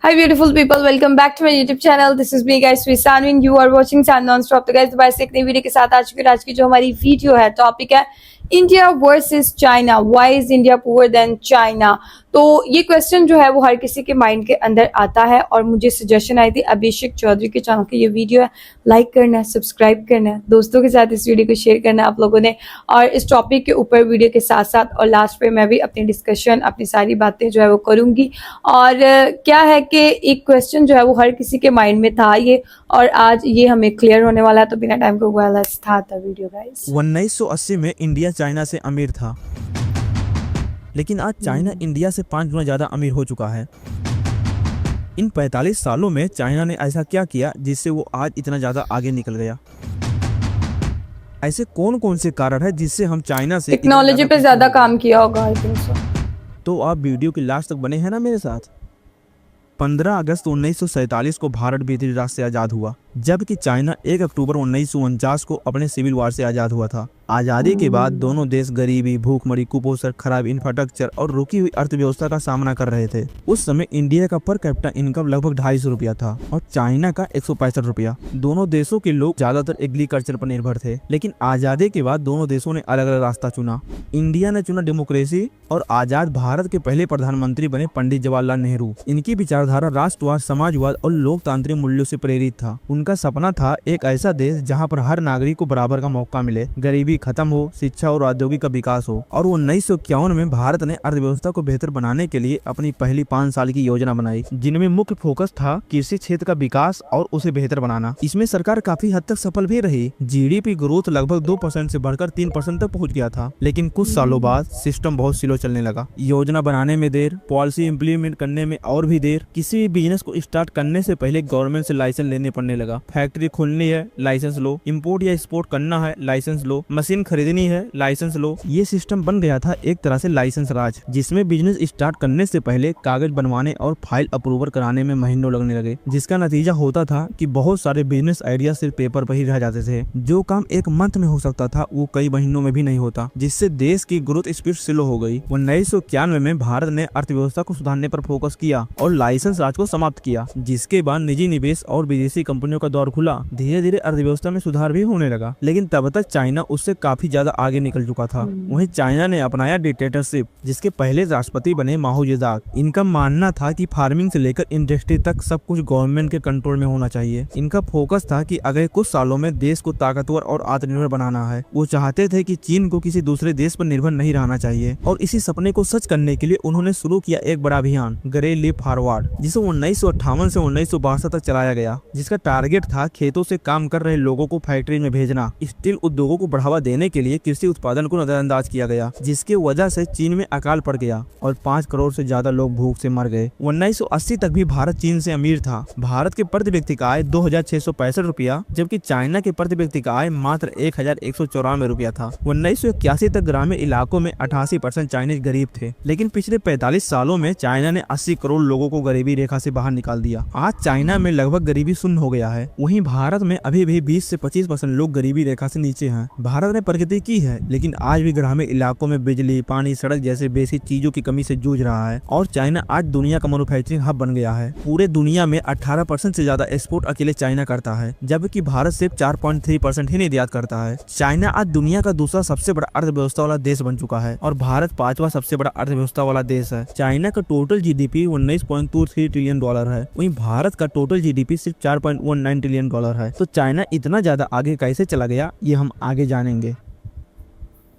Hi beautiful people, welcome back to my YouTube channel. This is me guys, Sanvi and you are watching San Non-Stop. तो guys दोबारा से एक नई video के साथ आज की जो हमारी वीडियो है, टॉपिक है India versus China. Why is India poor than China. तो ये क्वेश्चन जो है वो हर किसी के माइंड के अंदर आता है और मुझे सजेशन आई थी अभिषेक चौधरी के चैनल की ये वीडियो है, लाइक करना है, सब्सक्राइब करना है, दोस्तों के साथ इस वीडियो को शेयर करना है आप लोगों ने. और इस टॉपिक के ऊपर वीडियो के साथ साथ और लास्ट पे मैं भी अपनी डिस्कशन, अपनी सारी बातें जो है वो करूंगी. और क्या है कि एक क्वेश्चन जो है वो हर किसी के माइंड में था ये, और आज ये हमें क्लियर होने वाला है. तो बिना टाइम को let's start the video guys. 1980 में इंडिया चाइना से अमीर था, लेकिन आज चाइना इंडिया से 5 गुना ज्यादा अमीर हो चुका है. इन 45 सालों में चाइना ने ऐसा क्या किया जिससे वो आज इतना ज्यादा आगे निकल गया? ऐसे कौन कौन से कारण है जिससे हम चाइना से टेक्नोलॉजी पे ज्यादा काम किया होगा आई थिंक सो. तो आप वीडियो के लास्ट तक बने हैं ना मेरे साथ. 15 अगस्त 1947 को भारत ब्रिटिश राज से आज़ाद हुआ, जबकि चाइना 1 अक्टूबर 1949 को अपने सिविल वार से आज़ाद हुआ था. आज़ादी के बाद दोनों देश गरीबी, भूखमरी, कुपोषण, खराब इंफ्रास्ट्रक्चर और रुकी हुई अर्थव्यवस्था का सामना कर रहे थे. उस समय इंडिया का पर कैपिटा इनकम लगभग 250 रुपया था और चाइना का 165 रुपया. दोनों देशों के लोग ज्यादातर एग्रीकल्चर पर निर्भर थे, लेकिन आज़ादी के बाद दोनों देशों ने अलग अलग रास्ता चुना. इंडिया ने चुना डेमोक्रेसी और आजाद भारत के पहले प्रधानमंत्री बने पंडित जवाहरलाल नेहरू. इनकी विचारधारा राष्ट्रवाद, समाजवाद और लोकतांत्रिक मूल्यों से प्रेरित था. उनका सपना था एक ऐसा देश जहां पर हर नागरिक को बराबर का मौका मिले, गरीबी खत्म हो, शिक्षा और औद्योगिक का विकास हो. और 1951 में भारत ने अर्थव्यवस्था को बेहतर बनाने के लिए अपनी पहली 5 साल की योजना बनाई, जिनमें मुख्य फोकस था कृषि क्षेत्र का विकास और उसे बेहतर बनाना. इसमें सरकार काफी हद तक सफल भी रही. जीडीपी ग्रोथ लगभग 2% से बढ़कर 3% तक पहुंच गया था, लेकिन कुछ सालों बाद सिस्टम बहुत स्लो चलने लगा. योजना बनाने में देर, पॉलिसी इम्प्लीमेंट करने में और भी देर. किसी भी बिजनेस को स्टार्ट करने से पहले गवर्नमेंट से लाइसेंस लेने पड़ने लगा. फैक्ट्री खोलनी है, लाइसेंस लो. इम्पोर्ट या एक्सपोर्ट करना है, लाइसेंस लो. मशीन खरीदनी है, लाइसेंस लो. ये सिस्टम बन गया था एक तरह से लाइसेंस राज, जिसमें बिजनेस स्टार्ट करने से पहले कागज बनवाने और फाइल अप्रूवल कराने में महीनों लगने लगे, जिसका नतीजा होता था कि बहुत सारे बिजनेस आइडिया सिर्फ पेपर पर ही रह जाते थे. जो काम एक मंथ में हो सकता था वो कई महीनों में भी नहीं होता, जिससे देश की ग्रोथ स्पीड स्लो हो गई. 1991 में भारत ने अर्थव्यवस्था को सुधारने पर फोकस किया और लाइसेंस राज को समाप्त किया, जिसके बाद निजी निवेश और विदेशी कंपनियों का दौर खुला. धीरे धीरे अर्थव्यवस्था में सुधार भी होने लगा, लेकिन तब तक चाइना उससे काफी ज्यादा आगे निकल चुका था. वहीं चाइना ने अपनाया डिक्टेटरशिप, जिसके पहले राष्ट्रपति बने माओ जेदांग. इनका मानना था कि फार्मिंग से लेकर इंडस्ट्री तक सब कुछ गवर्नमेंट के कंट्रोल में होना चाहिए. इनका फोकस था कि अगले कुछ सालों में देश को ताकतवर और आत्मनिर्भर बनाना है. वो चाहते थे कि चीन को किसी दूसरे देश पर निर्भर नहीं रहना चाहिए, और इसी सपने को सच करने के लिए उन्होंने शुरू किया एक बड़ा अभियान, ग्रेट लीप फॉरवर्ड, जिसे 1958 से 1962 तक चलाया गया. जिसका टारगेट था खेतों से काम कर रहे लोगों को फैक्ट्री में भेजना. स्टील उद्योगों को बढ़ावा देने के लिए कृषि उत्पादन को नजरअंदाज किया गया, जिसकी वजह से चीन में अकाल पड़ गया और 5 करोड़ से ज्यादा लोग भूख से मर गए. 1980 तक भी भारत चीन से अमीर था. भारत के प्रति व्यक्ति का आय 2665 रुपया, जबकि चाइना के प्रति व्यक्ति का आय मात्र 1194 रुपया था. 1981 तक ग्रामीण इलाकों में 88% चाइनीज गरीब थे, लेकिन पिछले 45 सालों में चाइना ने 80 करोड़ लोगों को गरीबी रेखा से बाहर निकाल दिया. आज चाइना में लगभग गरीबी शून्य हो गया है. वहीं भारत में अभी भी 20 से 25% लोग गरीबी रेखा से नीचे हैं. भारत ने प्रगति की है, लेकिन आज भी ग्रामीण इलाकों में बिजली, पानी, सड़क जैसे बेसिक चीजों की कमी से जूझ रहा है. और चाइना आज दुनिया का मैन्युफैक्चरिंग हब बन गया है. पूरे दुनिया में 18% से ज्यादा एक्सपोर्ट अकेले चाइना करता है, जबकि भारत सिर्फ 4.3% ही निर्यात करता है. चाइना आज दुनिया का दूसरा सबसे बड़ा अर्थव्यवस्था वाला देश बन चुका है और भारत 5वां सबसे बड़ा अर्थव्यवस्था वाला देश है. चाइना का टोटल जीडीपी $19.23 ट्रिलियन है, वहीं भारत का टोटल जीडीपी सिर्फ $4.19 ट्रिलियन है. तो चाइना इतना ज्यादा आगे कैसे चला गया, ये हम आगे जानेंगे.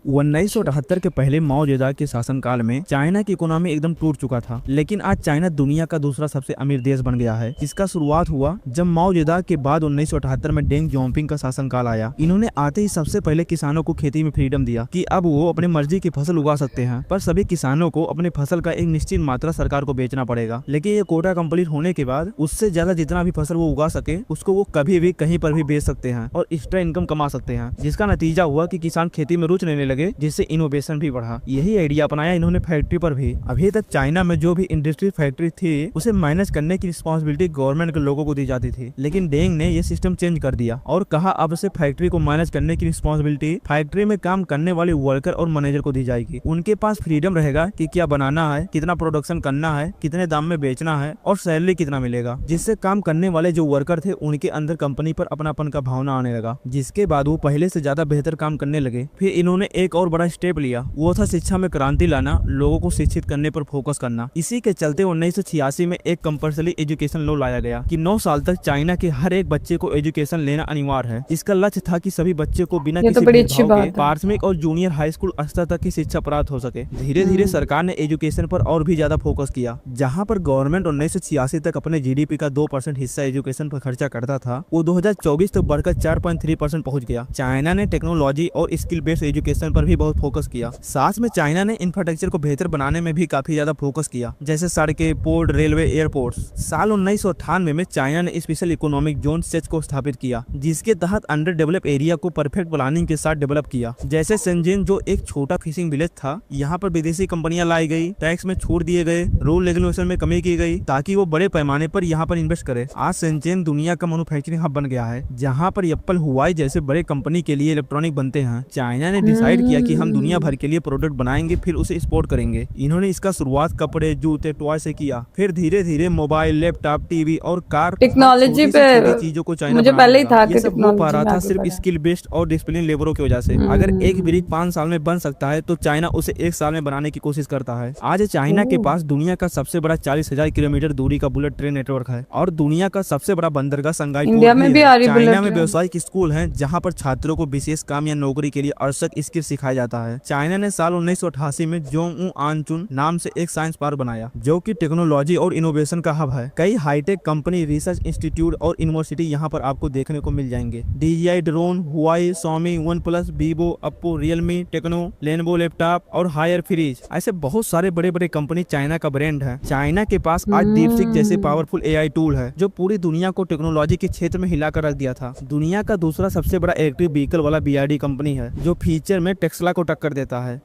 1978 के पहले माओ जेदांग के शासनकाल में चाइना की इकोनॉमी एकदम टूट चुका था, लेकिन आज चाइना दुनिया का दूसरा सबसे अमीर देश बन गया है. इसका शुरुआत हुआ जब माओ जेदांग के बाद 1978 में डेंग जियाओपिंग का शासनकाल आया. इन्होंने आते ही सबसे पहले किसानों को खेती में फ्रीडम दिया कि अब वो अपने मर्जी की फसल उगा सकते हैं, पर सभी किसानों को अपने फसल का एक निश्चित मात्रा सरकार को बेचना पड़ेगा. लेकिन ये कोटा कंप्लीट होने के बाद उससे ज्यादा जितना भी फसल वो उगा सके उसको वो कभी भी कहीं पर भी बेच सकते हैं और एक्स्ट्रा इनकम कमा सकते हैं. जिसका नतीजा हुआ कि किसान खेती में रुचि लेने लगे, जिससे इनोवेशन भी बढ़ा। यही आइडिया अपनाया इन्होंने फैक्ट्री पर भी। अभी तक चाइना में जो भी इंडस्ट्री फैक्ट्री थी उसे मैनेज करने की रिस्पॉन्सिबिलिटी गवर्नमेंट के लोगों को दी जाती थी, लेकिन डेंग ने ये सिस्टम चेंज कर दिया और कहा अब से फैक्ट्री को मैनेज करने की रिस्पॉन्सिबिलिटी फैक्ट्री में काम करने वाले वर्कर और मैनेजर को दी जाएगी। उनके पास फ्रीडम रहेगा कि क्या बनाना है, कितना प्रोडक्शन करना है, कितने दाम में बेचना है और सैलरी कितना मिलेगा, जिससे काम करने वाले जो वर्कर थे उनके अंदर कंपनी पर अपनापन का भावना आने लगा, जिसके बाद वो पहले से ज्यादा बेहतर काम करने लगे। फिर इन्होंने एक और बड़ा स्टेप लिया, वो था शिक्षा में क्रांति लाना, लोगों को शिक्षित करने पर फोकस करना। इसी के चलते 1986 में एक कंपल्सरी एजुकेशन लॉ लाया गया कि 9 साल तक चाइना के हर एक बच्चे को एजुकेशन लेना अनिवार्य है। इसका लक्ष्य था कि सभी बच्चे को बिना किसी भेदभाव के प्राथमिक और जूनियर हाई स्कूल स्तर तक की शिक्षा प्राप्त हो सके। धीरे धीरे सरकार ने एजुकेशन पर और भी ज्यादा फोकस किया। जहां पर गवर्नमेंट 1986 तक अपने जीडीपी का 2% हिस्सा एजुकेशन पर खर्चा करता था, वो 2024 तक बढ़कर 4.3% पहुंच गया। चाइना ने टेक्नोलॉजी और स्किल बेस्ड एजुकेशन पर भी बहुत फोकस किया। साथ में चाइना ने इंफ्रास्ट्रक्चर को बेहतर बनाने में भी काफी ज्यादा फोकस किया, जैसे सड़कें, पोर्ट, रेलवे, एयरपोर्ट। साल 1998 में चाइना ने स्पेशल इकोनॉमिक जोन सेच को स्थापित किया, जिसके तहत अंडर डेवलप एरिया को परफेक्ट प्लानिंग के साथ डेवलप किया। जैसे शेंजन जो एक छोटा फिशिंग विलेज था, यहाँ पर विदेशी कंपनियां लाई गई, टैक्स में छूट दिए गए, रूल रेगुलेशन में कमी की गई ताकि वो बड़े पैमाने पर यहाँ पर इन्वेस्ट करे। आज शेंजन दुनिया का मैन्युफैक्चरिंग हब बन गया है, जहाँ पर एप्पल, हुआई जैसे बड़े कंपनी के लिए इलेक्ट्रॉनिक बनते हैं। चाइना ने डिसाइड किया कि हम दुनिया भर के लिए प्रोडक्ट बनाएंगे, फिर उसे एक्सपोर्ट करेंगे। इन्होंने इसका शुरुआत कपड़े, जूते, टॉय से किया, फिर धीरे धीरे मोबाइल, लैपटॉप, टीवी और कार टेक्नोलॉजी पे चीजों को चाइना मुझे पहले ही था कि हो पा रहा था सिर्फ स्किल बेस्ड और डिसिप्लिन लेबरों की वजह से। अगर एक ब्रिज 5 साल में बन सकता है तो चाइना उसे 1 साल में बनाने की कोशिश करता है। आज चाइना के पास दुनिया का सबसे बड़ा 40,000 किलोमीटर दूरी का बुलेट ट्रेन नेटवर्क है और दुनिया का सबसे बड़ा बंदरगाह संगाई इंडिया में भी आ रही बुलेट चाइना में व्यवसायिक स्कूल हैं जहां पर छात्रों को विशेष काम या नौकरी के लिए आवश्यक स्किल सिखाया जाता है। चाइना ने साल 1988 में जोंग आनचुन नाम से एक साइंस पार्क बनाया, जो कि टेक्नोलॉजी और इनोवेशन का हब है। कई हाईटेक कंपनी, रिसर्च इंस्टीट्यूट और यूनिवर्सिटी यहाँ पर आपको देखने को मिल जाएंगे। DJI drone, Huawei, Xiaomi, OnePlus, Vivo, Oppo, Realme, Tecno, Lenovo laptop और हायर फ्रीज, ऐसे बहुत सारे बड़े बड़े कंपनी चाइना का ब्रांड है। चाइना के पास आज डीपसीक जैसे पावरफुल AI टूल है, जो पूरी दुनिया को टेक्नोलॉजी के क्षेत्र में हिलाकर रख दिया था। दुनिया का दूसरा सबसे बड़ा इलेक्ट्रिक व्हीकल वाला BYD कंपनी है, जो फीचर में टेस्ला को टक्कर देता है।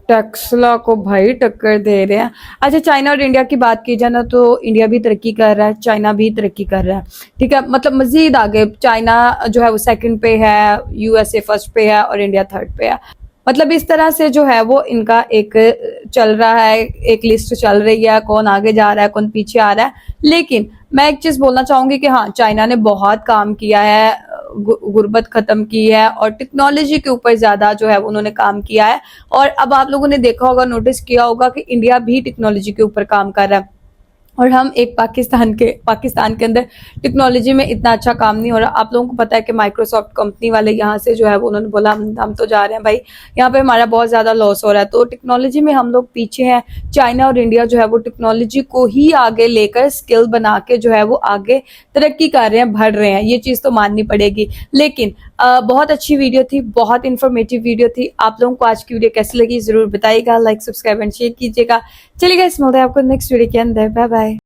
टेस्ला को भाई टक्कर दे रहे हैं। अच्छा, चाइना और इंडिया की बात की जाए ना तो इंडिया भी तरक्की कर रहा है, चाइना भी तरक्की कर रहा है। ठीक है, मतलब मजीद आगे चाइना जो है वो 2nd पे है, USA 1st पे है और इंडिया 3rd पे है। मतलब इस तरह से जो है वो इनका एक चल रहा है, एक लिस्ट चल रही है, कौन आगे जा रहा है, कौन पीछे आ रहा है। लेकिन मैं एक चीज बोलना चाहूंगी कि हाँ, चाइना ने बहुत काम किया है, गुर्बत खत्म की है और टेक्नोलॉजी के ऊपर ज्यादा जो है उन्होंने काम किया है। और अब आप लोगों ने देखा होगा, नोटिस किया होगा कि इंडिया भी टेक्नोलॉजी के ऊपर काम कर रहा है और हम एक पाकिस्तान के अंदर टेक्नोलॉजी में इतना अच्छा काम नहीं हो रहा। आप लोगों को पता है कि माइक्रोसॉफ्ट कंपनी वाले यहाँ से जो है वो उन्होंने बोला हम तो जा रहे हैं भाई, यहाँ पे हमारा बहुत ज्यादा लॉस हो रहा है। तो टेक्नोलॉजी में हम लोग पीछे हैं। चाइना और इंडिया जो है वो टेक्नोलॉजी को ही आगे लेकर स्किल बना के जो है वो आगे तरक्की कर रहे हैं, बढ़ रहे हैं, ये चीज तो माननी पड़ेगी। लेकिन बहुत अच्छी वीडियो थी, बहुत इन्फॉर्मेटिव वीडियो थी। आप लोगों को आज की वीडियो कैसी लगी जरूर बताइएगा, लाइक, सब्सक्राइब एंड शेयर कीजिएगा। चलिए गाइस, मिलते हैं आपको नेक्स्ट वीडियो के अंदर। Bye bye.